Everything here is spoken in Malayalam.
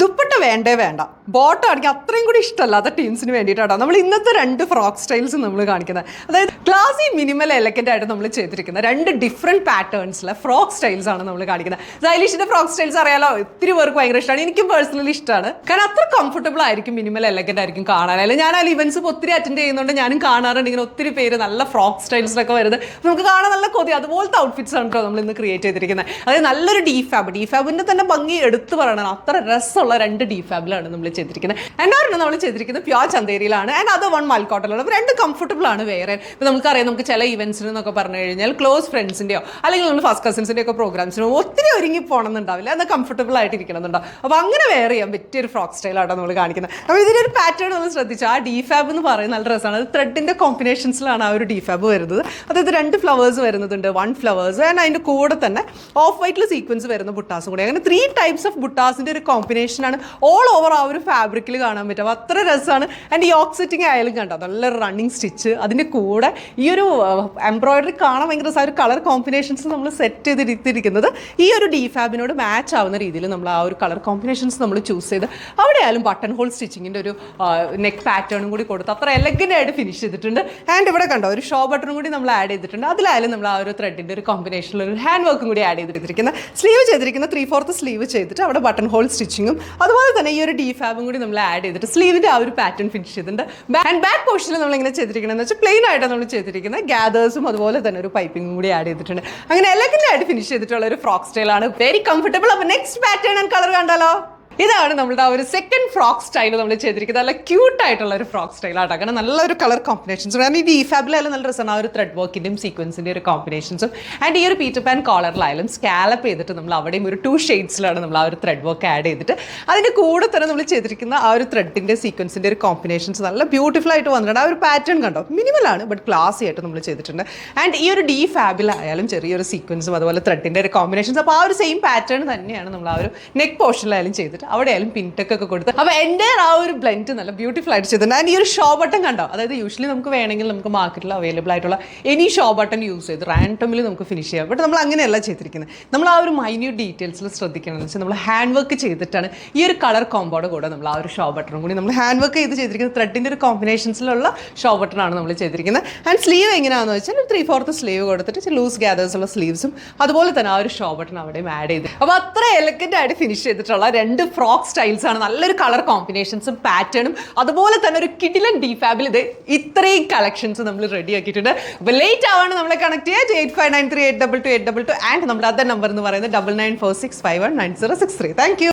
ദുപ്പട്ട വേണ്ടേ വേണ്ട, ബോട്ടം ആണെങ്കിൽ അത്രയും കൂടി ഇഷ്ടമല്ലാത്ത ടീംസിന് വേണ്ടിയിട്ടാണ് നമ്മൾ ഇന്നത്തെ രണ്ട് ഫ്രോക്ക് സ്റ്റൈൽസ് നമ്മൾ കാണിക്കുന്നത്. അതായത് ക്ലാസി മിനിമൽ എലഗൻ്റ് ആയിട്ട് നമ്മൾ ചെയ്തിരിക്കുന്ന രണ്ട് ഡിഫറെൻറ്റ് പാറ്റേൺസിലെ ഫ്രോക്ക് സ്റ്റൈൽസ് ആണ് നമ്മൾ കാണിക്കുന്നത്. സൈലിഷിൻ്റെ ഫ്രോക്ക് സ്റ്റൈൽസ് അറിയാലോ, ഒത്തിരി പേർക്ക് ഭയങ്കര ഇഷ്ടമാണ്, എനിക്കും പേഴ്സണലി ഇഷ്ടമാണ്. കാരണം അത്ര കംഫർട്ടബിൾ ആയിരിക്കും, മിനിമൽ എലഗൻ്റ് ആയിരിക്കും കാണാൻ. ഞാൻ ആ ഇവൻസ് ഒത്തിരി അറ്റൻഡ് ചെയ്യുന്നുണ്ട്, ഞാനും കാണാറുണ്ട് ഇങ്ങനെ ഒത്തിരി പേര് നല്ല ഫ്രോക്ക് സ്റ്റൈൽസിലൊക്കെ വരുന്നത്. നമുക്ക് കാണാൻ നല്ല കൊതി, അതുപോലത്തെ ഔട്ട്ഫിറ്റ്സ് ആണ് കേട്ടോ നമ്മൾ ഇന്ന് ക്രിയേറ്റ് ചെയ്തിരിക്കുന്നത്. അതായത് നല്ലൊരു ഡിഫാബിൻ്റെ തന്നെ ഭംഗി എടുത്ത് പറയണം, അത്ര രസമുള്ള രണ്ട് ഡിഫാബിലാണ് നമ്മൾ ചെയ്തിരിക്കുന്നത്. എന്നൊരെണ്ണം നമ്മൾ ചെയ്തിരിക്കുന്നത് പ്യോർ ചന്തേരിയിലാണ്, ആൻഡ് അത് വൺ മൽക്കോട്ടലാണ്. അപ്പോൾ രണ്ട് കംഫർട്ടബിൾ ആണ് വേറെ. ഇപ്പോൾ നമുക്കറിയാം, നമുക്ക് ചില ഇവൻസിന് എന്നൊക്കെ പറഞ്ഞു കഴിഞ്ഞാൽ ക്ലോസ് ഫ്രണ്ട്സിൻ്റെയോ അല്ലെങ്കിൽ നമ്മൾ ഫസ്റ്റ് കസിൻസിൻ്റെ ഒക്കെ പ്രോഗ്രാംസിനോ ഒത്തിരി ഒരുങ്ങി പോകണമെന്നുണ്ടാവില്ല, എന്നാൽ കംഫർട്ടബിൾ ആയിട്ട് ഇരിക്കണമെന്നുണ്ടാവും. അപ്പോൾ അങ്ങനെ വേറെ ചെയ്യാൻ പറ്റിയൊരു ഫ്രോക്ക് സ്റ്റൈലാണ് നമ്മൾ കാണിക്കുന്നത്. അപ്പോൾ ഇതിനൊരു പാറ്റേൺ നമ്മൾ ശ്രദ്ധിച്ചു, ആ ഡിഫാബ് എന്ന് പറയുന്നത് നല്ല രസമാണ്. അത് ത്രെഡിൻ്റെ കോമ്പിനേഷൻസിലാണ് ആ ഒരു ഡിഫാബ് വരുന്നത്. അതായത് രണ്ട് ഫ്ലവേഴ്സ് വരുന്നുണ്ട്, വൺ ഫ്ലവേഴ്സ്, ആൻഡ് അതിൻ്റെ കൂടെ തന്നെ ഓഫ് വൈറ്റിൽ സീക്വൻസ് വരുന്ന ബുട്ടാസും കൂടി. അങ്ങനെ 3 ടൈപ്സ് ഓഫ് ബുട്ടാസിൻ്റെ ഒരു കോമ്പിനേഷനാണ് ഓൾ ഓവർ ആ ഒരു ഫാബ്രിക്കിൽ കാണാൻ പറ്റും. അപ്പോൾ അത്ര രസമാണ്. ആൻഡ് യോക്ക് സെറ്റിംഗ് ആയാലും കണ്ടോ, നല്ല റണ്ണിങ് സ്റ്റിച്ച്, അതിൻ്റെ കൂടെ ഈ ഒരു എംബ്രോയിഡറി കാണാൻ ഭയങ്കര രസം. ഒരു കളർ കോമ്പിനേഷൻസ് നമ്മൾ സെറ്റ് ചെയ്തിരിക്കുന്നത് ഈ ഒരു ഡിഫാബിനോട് മാച്ച് ആവുന്ന രീതിയിൽ നമ്മൾ ആ ഒരു കളർ കോമ്പിനേഷൻസ് നമ്മൾ ചൂസ് ചെയ്ത് അവിടെ ആയാലും ബട്ടൺ ഹോൾ സ്റ്റിച്ചിങ്ങിൻ്റെ ഒരു നെക്ക് പാറ്റേണും കൂടി കൊടുത്ത് അത്ര എലഗൻ്റ് ആയിട്ട് ഫിനിഷ് ചെയ്തിട്ടുണ്ട്. ആൻഡ് ഇവിടെ കണ്ടോ, ഒരു ഷോ ബട്ടണും കൂടി നമ്മൾ ആഡ് ചെയ്തിട്ടുണ്ട്. അതിലായാലും നമ്മൾ ആ ഒരു ത്രെഡിൻ്റെ ഒരു കോമ്പിനേഷനിൽ ഒരു ഹാൻഡ് വർക്കും കൂടി ആഡ് ചെയ്തിരിക്കുന്ന സ്ലീവ് ചെയ്തിരിക്കുന്ന 3/4 സ്ലീവ് ചെയ്തിട്ട് അവിടെ ബട്ടൺ ഹോൾ സ്റ്റിച്ചിങ്ങും അതുപോലെ തന്നെ ഈ ഒരു ഡിഫാബും കൂടി നമ്മൾ ആഡ് ചെയ്തിട്ട് സ്ലീവിൻ്റെ ആ ഒരു പാറ്റേൺ ഫിനിഷ് ചെയ്തിട്ടുണ്ട്. ആൻഡ് ബാക്ക് പോർഷനിൽ നമ്മൾ ഇങ്ങനെ ചെയ്തിരിക്കുന്നതെന്ന് വെച്ചാൽ പ്ലെയിൻ ആയിട്ടാണ് നമ്മൾ ചെയ്തിരിക്കുന്നത്. ഗ്യാദേഴ്സും അതുപോലെ തന്നെ ഒരു പൈപ്പിംഗും കൂടി ആഡ് ചെയ്തിട്ടുണ്ട്. അങ്ങനെ എലഗൻ്റ് ആയിട്ട് ഫിനിഷ് ചെയ്തിട്ടുള്ള ഒരു ഫ്രോക്ക് സ്റ്റൈലാണ്, വെരി കംഫർട്ടബിൾ. അപ്പോൾ നെക്സ്റ്റ് പാറ്റേൺ ആൻഡ് കളർ കണ്ടാലോ. ഇതാണ് നമ്മുടെ ആ ഒരു സെക്കൻഡ് ഫ്രോക്ക് സ്റ്റൈൽ നമ്മൾ ചെയ്തിരിക്കുന്നത്. നല്ല ക്യൂട്ടായിട്ടുള്ള ഒരു ഫ്രോക്ക് സ്റ്റൈലാണ്. അങ്ങനെ നല്ലൊരു കളർ കോമ്പിനേഷൻസ്, കാരണം ഈ ഡിഫാബിലായാലും നല്ല രസമാണ് ആ ഒരു ത്രെഡ് വർക്കിൻ്റെയും സീക്വൻസിൻ്റെ ഒരു കോമ്പിനേഷൻസും. ആൻഡ് ഈ ഒരു പീറ്റർ പാൻ കോളറിലായാലും സ്കാലപ്പ് ചെയ്തിട്ട് നമ്മൾ അവിടെയും ഒരു 2 ഷെയ്ഡ്സിലാണ് നമ്മൾ ആ ഒരു ത്രെഡ് വർക്ക് ആഡ് ചെയ്തിട്ട് അതിൻ്റെ കൂടെ തന്നെ നമ്മൾ ചെയ്തിരിക്കുന്ന ആ ഒരു ത്രെഡിൻ്റെ സീക്വൻസിൻ്റെ ഒരു കോമ്പിനേഷൻസ് നല്ല ബ്യൂട്ടിഫുൾ ആയിട്ട് വന്നിട്ടുണ്ട്. ആ ഒരു പാറ്റേൺ കണ്ടോ, മിനിമലാണ് ബട്ട് ക്ലാസി ആയിട്ട് നമ്മൾ ചെയ്തിട്ടുണ്ട്. ആൻഡ് ഈ ഒരു ഡിഫാബിലായാലും ചെറിയൊരു സീക്വൻസും അതുപോലെ ത്രെഡിൻ്റെ ഒരു കോമ്പിനേഷൻസ്. അപ്പോൾ ആ ഒരു സെയിം പാറ്റേൺ തന്നെയാണ് നമ്മൾ ആ ഒരു നെക്ക് പോർഷനിലായാലും ചെയ്തിട്ട് അവിടെ ആയാലും പിൻടെക്കൊക്കെ കൊടുത്ത്. അപ്പോൾ എൻ്റെ ആ ഒരു ബ്ലെൻഡ് നല്ല ബ്യൂട്ടിഫുൾ ആയിട്ട് ചെയ്തിട്ടുണ്ട്. ആൻഡ് ഈ ഒരു ഷോ ബട്ടൺ കണ്ടോ, അതായത് യൂഷ്വലി നമുക്ക് വേണമെങ്കിൽ നമുക്ക് മാർക്കറ്റിൽ അവൈലബിൾ ആയിട്ടുള്ള എനി ഷോ ബട്ടൺ യൂസ് ചെയ്ത് റാൻഡമിൽ നമുക്ക് ഫിനിഷ് ചെയ്യാം. ബട്ട് നമ്മൾ അങ്ങനെയല്ല ചെയ്തിരിക്കുന്നത്. നമ്മൾ ആ ഒരു മൈന്യൂട്ട് ഡീറ്റെയിൽസിൽ ശ്രദ്ധിക്കണം എന്ന് വെച്ചാൽ നമ്മൾ ഹാൻഡ് വർക്ക് ചെയ്തിട്ടാണ് ഈ ഒരു കളർ കോമ്പോടെ കൂടെ നമ്മൾ ആ ഒരു ഷോ ബട്ടണും കൂടി നമ്മൾ ഹാൻഡ് വർക്ക് ചെയ്ത് ചെയ്തിരിക്കുന്നത്. ത്രെഡിൻ്റെ ഒരു കോമ്പിനേഷൻസിലുള്ള ഷോ ബട്ടണാണ് നമ്മൾ ചെയ്തിരിക്കുന്നത്. ആൻഡ് സ്ലീവ് എങ്ങനെയാണെന്ന് വെച്ചാൽ 3/4 സ്ലീവ് കൊടുത്തിട്ട് ലൂസ് ഗ്യാദേഴ്സ് ഉള്ള സ്ലീവ്സും അതുപോലെ തന്നെ ആ ഒരു ഷോ ബട്ടൺ അവിടെയും ആഡ് ചെയ്ത്. അപ്പോൾ അത്ര എലഗൻ്റ് ആയിട്ട് ഫിനിഷ് ചെയ്തിട്ടുള്ള രണ്ട് ഫ്രോക്ക് സ്റ്റൈൽസ് ആണ്. നല്ലൊരു കളർ കോമ്പിനേഷൻസും പാറ്റേണും അതുപോലെ തന്നെ ഒരു കിഡിലൻ ഡിഫാബിൽ ഇത് ഇത്രയും കളക്ഷൻസ് നമ്മൾ റെഡി ആക്കിയിട്ടുണ്ട്. അപ്പോൾ ലേറ്റ് ആവാണ് നമ്മളെ കണക്ട് ചെയ്യുക 8593822822 ആൻഡ് നമ്മുടെ അതർ നമ്പർ എന്ന് പറയുന്നത് 9946519063. Thank you.